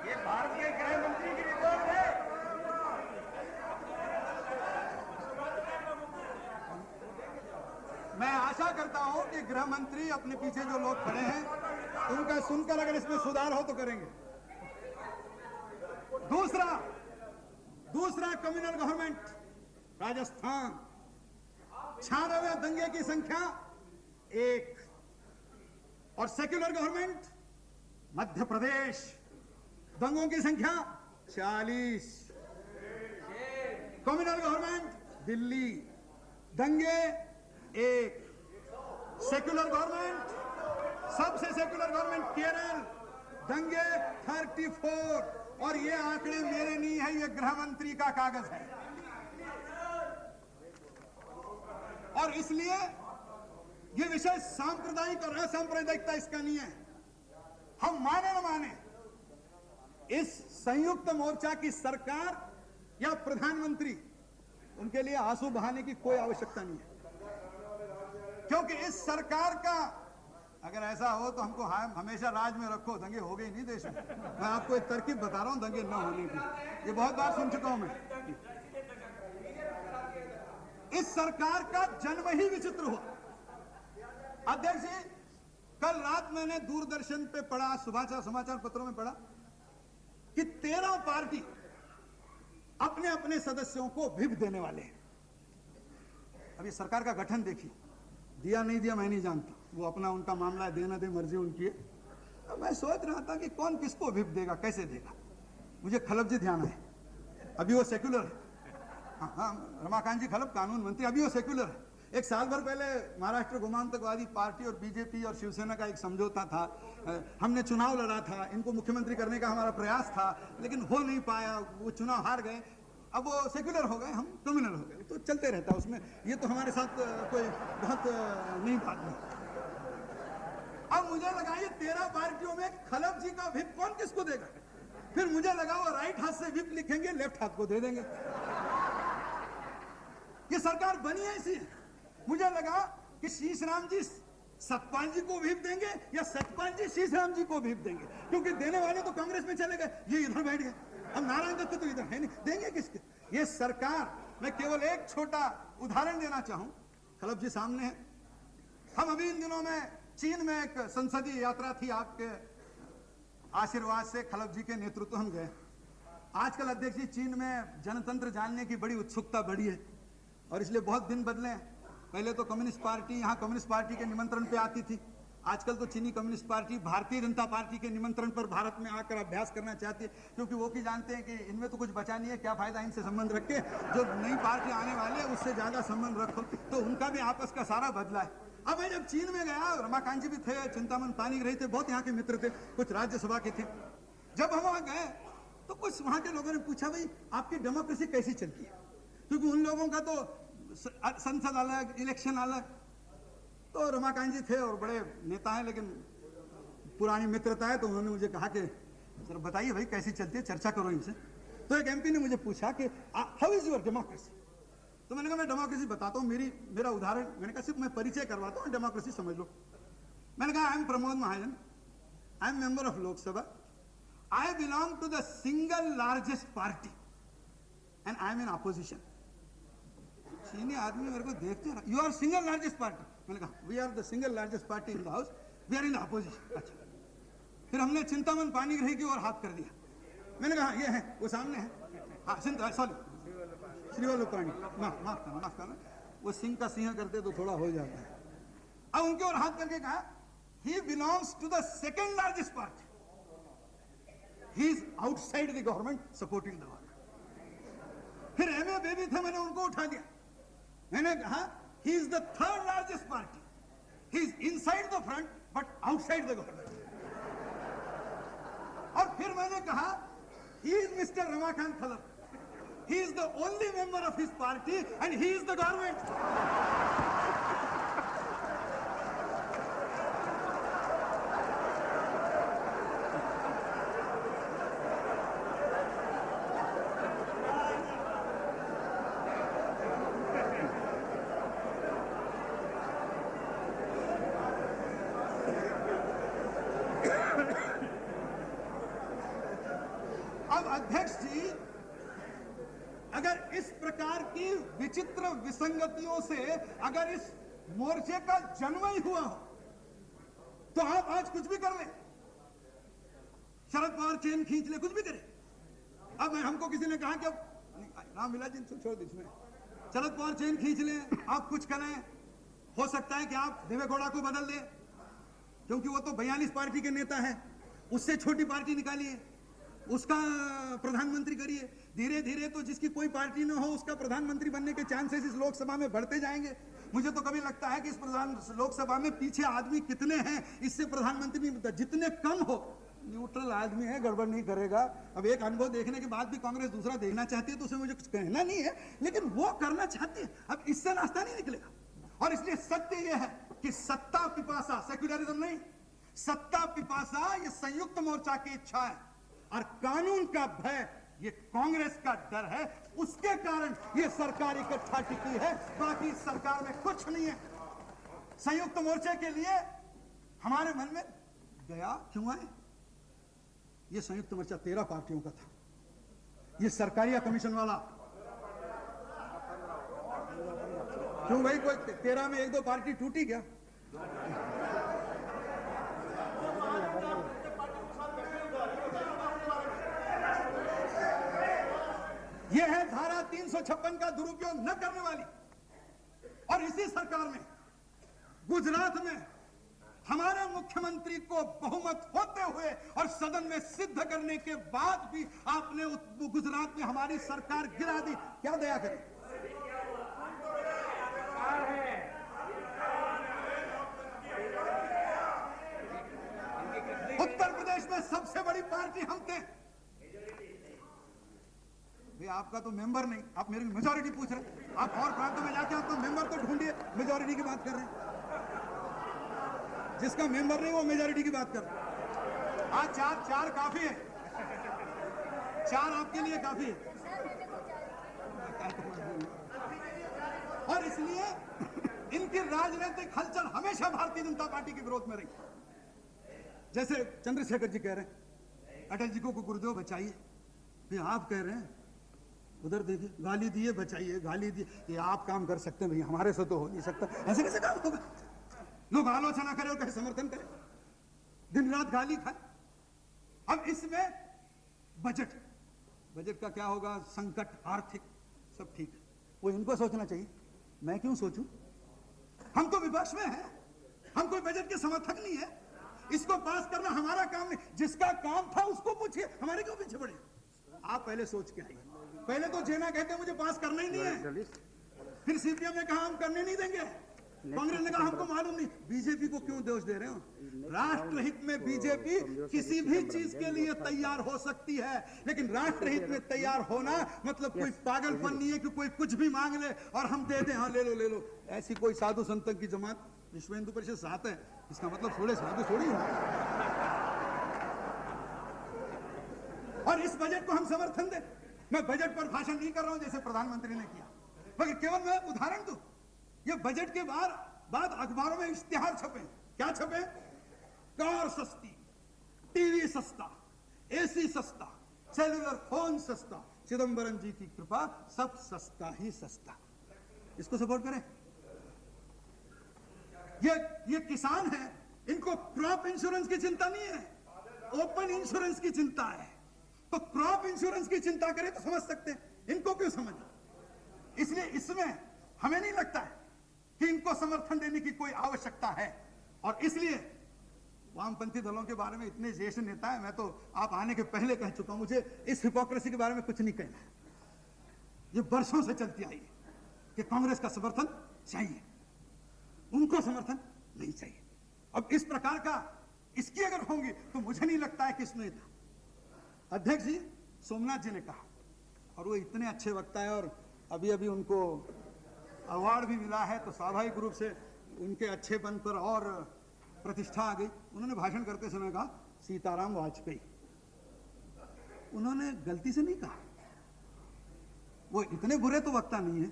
ये भारत के गृह मंत्री की रिपोर्ट है। मैं आशा करता हूं कि गृह मंत्री अपने पीछे जो लोग खड़े हैं उनका सुनकर अगर इसमें सुधार हो तो करेंगे। दूसरा कम्युनल गवर्नमेंट राजस्थान, 96 दंगे की संख्या 1 और सेक्युलर गवर्नमेंट मध्य प्रदेश दंगों की संख्या 40। कम्युनल गवर्नमेंट दिल्ली दंगे 1। सेक्युलर गवर्नमेंट सबसे सेक्युलर गवर्नमेंट केरल दंगे 34। और ये आंकड़े मेरे नहीं है, ये गृह मंत्री का कागज है। और इसलिए ये विषय सांप्रदायिक और असांप्रदायिकता इसका नहीं है। हम माने न माने, इस संयुक्त मोर्चा की सरकार या प्रधानमंत्री, उनके लिए आंसू बहाने की कोई आवश्यकता नहीं है, क्योंकि इस सरकार का अगर ऐसा हो तो हमको हमेशा राज में रखो, दंगे हो गए नहीं देश में। मैं आपको एक तरकीब बता रहा हूं दंगे न होने की, ये बहुत बार सुन चुका हूं मैं। इस सरकार का जन्म ही विचित्र हुआ। अध्यक्ष जी, कल रात मैंने दूरदर्शन पे पढ़ा, समाचार पत्रों में पढ़ा कि 13 पार्टी अपने अपने सदस्यों को व्हिप देने वाले हैं। अभी सरकार का गठन देखिए, दिया नहीं दिया मैं नहीं जानता, वो अपना उनका मामला है, देना दे मर्जी उनकी है। तो मैं सोच रहा था कि कौन किसको व्हिप देगा, कैसे देगा। मुझे खलब जी ध्यान है, अभी वो सेक्युलर है। हाँ, रमाकांत जी खलब कानून मंत्री, अभी वो सेक्युलर है। एक साल भर पहले महाराष्ट्र गोमांतकवादी पार्टी और बीजेपी और शिवसेना का एक समझौता था। हमने चुनाव लड़ा था, इनको मुख्यमंत्री करने का हमारा प्रयास था, लेकिन हो नहीं पाया, वो चुनाव हार गए। अब वो सेक्युलर हो गए, हम कम्युनल हो गए, तो चलते रहता उसमें। ये तो हमारे साथ कोई बहुत नई बात नहीं। अब मुझे लगा ये 13 पार्टियों में खलब जी का व्हिप कौन किसको देगा। फिर मुझे लगा वो राइट हाथ से व्हिप लिखेंगे, लेफ्ट हाथ को दे देंगे। ये सरकार बनी ऐसी है। मुझे लगा कि शीशराम जी सतपाल जी को व्हिप देंगे या सतपाल जी शीशराम जी को व्हिप देंगे, क्योंकि देने वाले तो कांग्रेस में चले गए, ये इधर बैठ गए। अब नारायण दत्त तो इधर है नहीं, देंगे किसके। ये सरकार, मैं केवल एक छोटा उदाहरण देना चाहूं, खलब जी सामने है। हम अभी इन दिनों में चीन में एक संसदीय यात्रा थी, आपके आशीर्वाद से खलब जी के नेतृत्व हम गए। आजकल अध्यक्ष जी चीन में जनतंत्र जानने की बड़ी उत्सुकता बढ़ी है और इसलिए बहुत दिन बदले हैं। पहले तो कम्युनिस्ट पार्टी यहाँ कम्युनिस्ट पार्टी के निमंत्रण पे आती थी, आजकल तो चीनी communist party Bharatiya Janata party के निमंत्रण पर भारत में आकर अभ्यास करना चाहती है, क्योंकि वो भी जानते हैं कि इनमें तो कुछ बचा नहीं है, क्या फायदा इनसे संबंध रख के, जो नई पार्टी आने वाली है उससे ज्यादा संबंध रखो। तो उनका भी आपस का सारा बदला है। अब मैं जब चीन में गया, रमाकांत जी भी थे, चिंतामन पानीग्राही थे, बहुत यहाँ के मित्र थे, कुछ राज्यसभा के थे। जब हम वहां गए तो कुछ वहां के लोगों ने पूछा, भाई आपकी डेमोक्रेसी कैसी चलती है, क्योंकि उन लोगों का तो संसद अलग, इलेक्शन अलग। तो रमाकांत जी थे और बड़े नेता हैं, लेकिन पुरानी मित्रता है, तो उन्होंने मुझे कहा कि सर बताइए भाई कैसी चलती है, चर्चा करो इनसे। तो एक एमपी ने मुझे पूछा कि हाउ इज योर डेमोक्रेसी। तो मैंने कहा मैं डेमोक्रेसी बताता हूँ, मेरा उदाहरण, मैंने कहा सिर्फ मैं परिचय करवाता हूँ, डेमोक्रेसी समझ लो। मैंने कहा I am Pramod Mahajan, I am member of Lok Sabha, I belong to the single largest party and I am in opposition. चीनी आदमी मेरे को देखते हैं, you are single largest party. मैंने कहा we are the single largest party in the house, we are in the opposition. अच्छा, फिर हमने चिंतामन पानीग्राही की ओर हाथ कर दिया। मैंने कहा ये है, वो सामने है, हाँ सॉरी श्रीवल्लभ पाणी, माफ करना, वो सिंह का सिंह करते तो थोड़ा हो जाता है। अब उनके ओर हाथ करके कहा he belongs to the second largest party, he is outside the government supporting the government. फिर एमए बेबी थे, मैंने उनको उठा दिया। मैंने कहा he is the third largest party, he is inside the front but outside the government। और फिर मैंने कहा he is Mr. Ramakant Khalab, he is the only member of his party and he is the government। अध्यक्ष जी, अगर इस प्रकार की विचित्र विसंगतियों से अगर इस मोर्चे का जन्म ही हुआ हो तो आप आज कुछ भी कर ले, शरद पवार चेन खींच ले, कुछ भी करे। अब हमको किसी ने कहा कि अब रामविलास जी छोड़ दीजिए, शरद पवार चेन खींच लें, आप कुछ करें, हो सकता है कि आप देवेगौड़ा को बदल दें, क्योंकि वो तो 42 पार्टी के नेता है, उससे छोटी पार्टी निकालिए, उसका प्रधानमंत्री करिए। धीरे धीरे तो जिसकी कोई पार्टी ना हो उसका प्रधानमंत्री बनने के चांसेस इस लोकसभा में बढ़ते जाएंगे। मुझे तो कभी लगता है कि इस लोकसभा में पीछे आदमी कितने हैं इससे प्रधानमंत्री नहीं बनता। जितने कम हो, न्यूट्रल आदमी है, गड़बड़ नहीं करेगा। अब एक अनुभव देखने के बाद भी कांग्रेस दूसरा देखना चाहती है तो उसे मुझे कुछ कहना नहीं है, लेकिन वो करना चाहती है। अब इससे रास्ता नहीं निकलेगा, और इसलिए सत्य यह है कि सत्ता पिपासा, सेक्युलरिज्म नहीं, सत्ता पिपासा ये संयुक्त मोर्चा की इच्छा है, और कानून का भय ये कांग्रेस का डर है। उसके कारण ये सरकार इकट्ठा टिकी है, बाकी सरकार में कुछ नहीं है। संयुक्त मोर्चे के लिए हमारे मन में गया क्यों आए? ये संयुक्त मोर्चा 13 पार्टियों का था, ये सरकारिया कमीशन वाला क्यों भाई? कोई 13 में 1-2 पार्टी टूटी क्या? यह है धारा 356 का दुरुपयोग न करने वाली। और इसी सरकार में गुजरात में हमारे मुख्यमंत्री को बहुमत होते हुए और सदन में सिद्ध करने के बाद भी आपने गुजरात में हमारी सरकार गिरा दी। क्या दया करें? उत्तर प्रदेश में सबसे बड़ी पार्टी हम थे। आपका तो मेंबर नहीं, आप मेरी मेजॉरिटी पूछ रहे हैं। आप और प्रांतों में जाके आपका मेंबर तो ढूंढिए, मेजॉरिटी की बात कर रहे हैं। जिसका मेंबर नहीं वो मेजॉरिटी की बात कर रहे हैं। आज चार काफी है, 4 आपके लिए काफी है। और इसलिए इनकी राजनीतिक हलचल हमेशा भारतीय जनता पार्टी के विरोध में रही। जैसे चंद्रशेखर जी कह रहे हैं अटल जी को गुरुदेव बचाइए, फिर आप कह रहे हैं उधर देखिए गाली दिए बचाइए, गाली दिए। ये आप काम कर सकते हैं भैया, हमारे से तो हो नहीं सकता। ऐसे कैसे काम होगा? लोग आलोचना करें और कहे समर्थन करें, दिन रात गाली खाए। अब इसमें बजट का क्या होगा? संकट, आर्थिक सब ठीक है, वो इनको सोचना चाहिए, मैं क्यों सोचूं? हम तो विपक्ष में हैं, हम कोई बजट के समर्थक नहीं है। इसको पास करना हमारा काम नहीं, जिसका काम था उसको पूछिए, हमारे क्यों पीछे पड़े? आप पहले सोच के आइए। पहले तो जेना कहते मुझे पास करना ही नहीं है, फिर सीपीएम ने कहा हम करने नहीं देंगे, कांग्रेस ने कहा हमको मालूम नहीं। बीजेपी को क्यों दोष दे रहे हो? राष्ट्रहित में बीजेपी किसी भी चीज के लिए तैयार हो सकती है, लेकिन राष्ट्रहित में तैयार होना मतलब कोई पागलपन नहीं है कि कोई कुछ भी मांग ले और हम दे दें, हाँ ले लो। ऐसी कोई साधु संतों की जमात विश्व हिंदू परिषद साथ है, इसका मतलब थोड़े साधु थोड़ी है। और इस बजट को हम समर्थन दें। मैं बजट पर भाषण नहीं कर रहा हूं जैसे प्रधानमंत्री ने किया, बल्कि केवल मैं उदाहरण दूं। ये बजट के बाद अखबारों में इश्तिहार छपे। क्या छपे? कार सस्ती, टीवी सस्ता, एसी सस्ता, सेलुलर फोन सस्ता, चिदंबरम जी की कृपा, सब सस्ता ही सस्ता। इसको सपोर्ट करें। ये किसान है, इनको क्रॉप इंश्योरेंस की चिंता नहीं है, ओपन इंश्योरेंस की चिंता है। तो क्रॉप इंश्योरेंस की चिंता करें तो समझ सकते हैं, इनको क्यों समझ? इसलिए इसमें हमें नहीं लगता है कि इनको समर्थन देने की कोई आवश्यकता है। और इसलिए वामपंथी दलों के बारे में इतने ज्येष्ठ नेता है, मैं तो आप आने के पहले कह चुका हूं, मुझे इस हिपोक्रेसी के बारे में कुछ नहीं कहना है। ये वर्षों से चलती आई है कि कांग्रेस का समर्थन चाहिए, उनको समर्थन नहीं चाहिए। अब इस प्रकार का इसकी अगर होंगी तो मुझे नहीं लगता है कि इसमें अध्यक्ष जी सोमनाथ जी ने कहा, और वो इतने अच्छे वक्ता है और अभी अभी उनको अवार्ड भी मिला है, तो स्वाभाविक रूप से उनके अच्छेपन पर और प्रतिष्ठा आ गई। उन्होंने भाषण करते समय कहा सीताराम वाजपेयी। उन्होंने गलती से नहीं कहा, वो इतने बुरे तो वक्ता नहीं है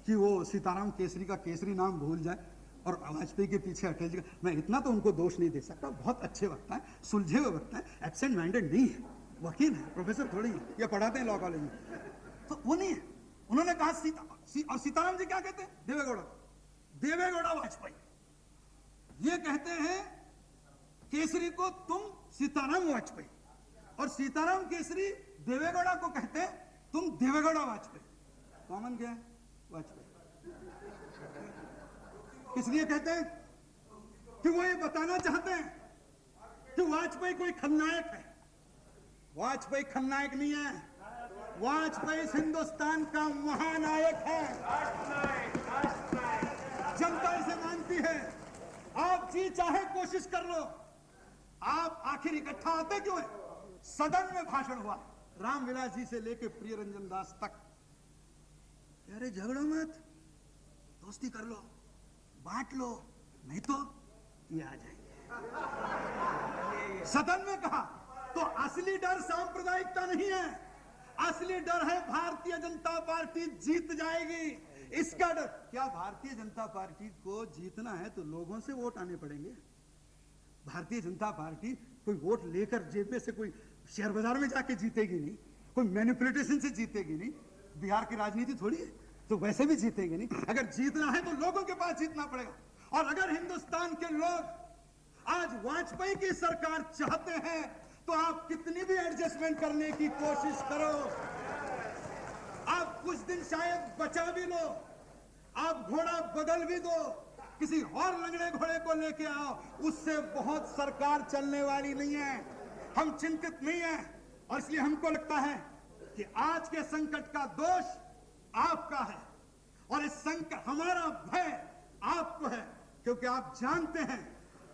कि वो सीताराम केसरी का केसरी नाम भूल जाए और वाजपेयी के पीछे अटल जी का। मैं इतना तो उनको दोष नहीं दे सकता, बहुत अच्छे वक्ता है, सुलझे हुए वक्ता है, एब्सेंट माइंडेड नहीं है, वकील है, प्रोफेसर थोड़ी है, या पढ़ाते हैं लॉ कॉलेज में, तो वो नहीं है। उन्होंने कहा और सीताराम जी क्या कहते हैं? देवेगौड़ा वाजपेयी। ये कहते हैं केसरी को तुम सीताराम वाजपेयी, और सीताराम केसरी देवेगौड़ा को कहते हैं तुम देवेगौड़ा वाजपेयी। कॉमन क्या है? वाजपेयी। किस लिए कहते हैं? कि वो ये बताना चाहते हैं कि वाजपेयी कोई खलनायक है। वाजपेयी खलनायक नहीं है, वाजपेयी इस हिंदुस्तान का महानायक है। जनता इसे मानती है। आप जी चाहे कोशिश कर लो, आप आखिर इकट्ठा आते क्यों है? सदन में भाषण हुआ रामविलास जी से लेके प्रिय रंजन दास तक, अरे झगड़ो मत, दोस्ती कर लो, बांट लो, नहीं तो ये आ जाएंगे। सदन में कहा तो असली डर सांप्रदायिकता नहीं है, असली डर है भारतीय जनता पार्टी जीत जाएगी, इसका डर। क्या भारतीय जनता पार्टी को जीतना है तो लोगों से वोट आने पड़ेंगे? भारतीय जनता पार्टी कोई वोट लेकर जेब में से कोई शेयर बाजार में जाके जीतेगी नहीं, कोई मैनिपुलेशन से जीतेगी नहीं। बिहार की राजनीति थोड़ी है, तो वैसे भी जीतेगी नहीं। अगर जीतना है तो लोगों के पास जीतना पड़ेगा। और अगर हिंदुस्तान के लोग आज वाजपेयी की सरकार चाहते हैं तो आप कितनी भी एडजस्टमेंट करने की कोशिश करो, आप कुछ दिन शायद बचा भी लो, आप घोड़ा बदल भी दो, किसी और लंगड़े घोड़े को लेके आओ, उससे बहुत सरकार चलने वाली नहीं है। हम चिंतित नहीं है और इसलिए हमको लगता है कि आज के संकट का दोष आपका है और इस संकट, हमारा भय आपको है, क्योंकि आप जानते हैं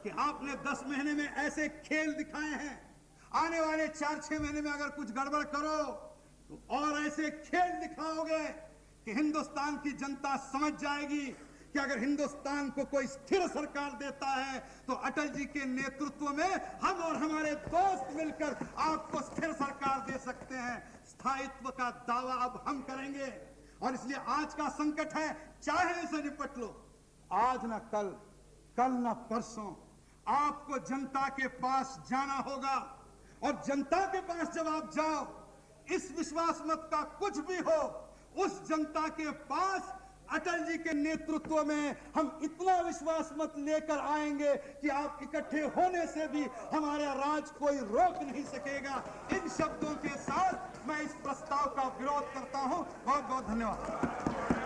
कि आपने 10 महीने में ऐसे खेल दिखाए हैं, आने वाले 4-6 महीने में अगर कुछ गड़बड़ करो तो और ऐसे खेल दिखाओगे कि हिंदुस्तान की जनता समझ जाएगी कि अगर हिंदुस्तान को कोई स्थिर सरकार देता है तो अटल जी के नेतृत्व में हम और हमारे दोस्त मिलकर आपको स्थिर सरकार दे सकते हैं। स्थायित्व का दावा अब हम करेंगे और इसलिए आज का संकट है, चाहे इसे निपट लो, आज ना कल, कल ना परसों आपको जनता के पास जाना होगा। और जनता के पास जब आप जाओ, इस विश्वास मत का कुछ भी हो, उस जनता के पास अटल जी के नेतृत्व में हम इतना विश्वास मत लेकर आएंगे कि आप इकट्ठे होने से भी हमारा राज कोई रोक नहीं सकेगा। इन शब्दों के साथ मैं इस प्रस्ताव का विरोध करता हूं। बहुत बहुत धन्यवाद।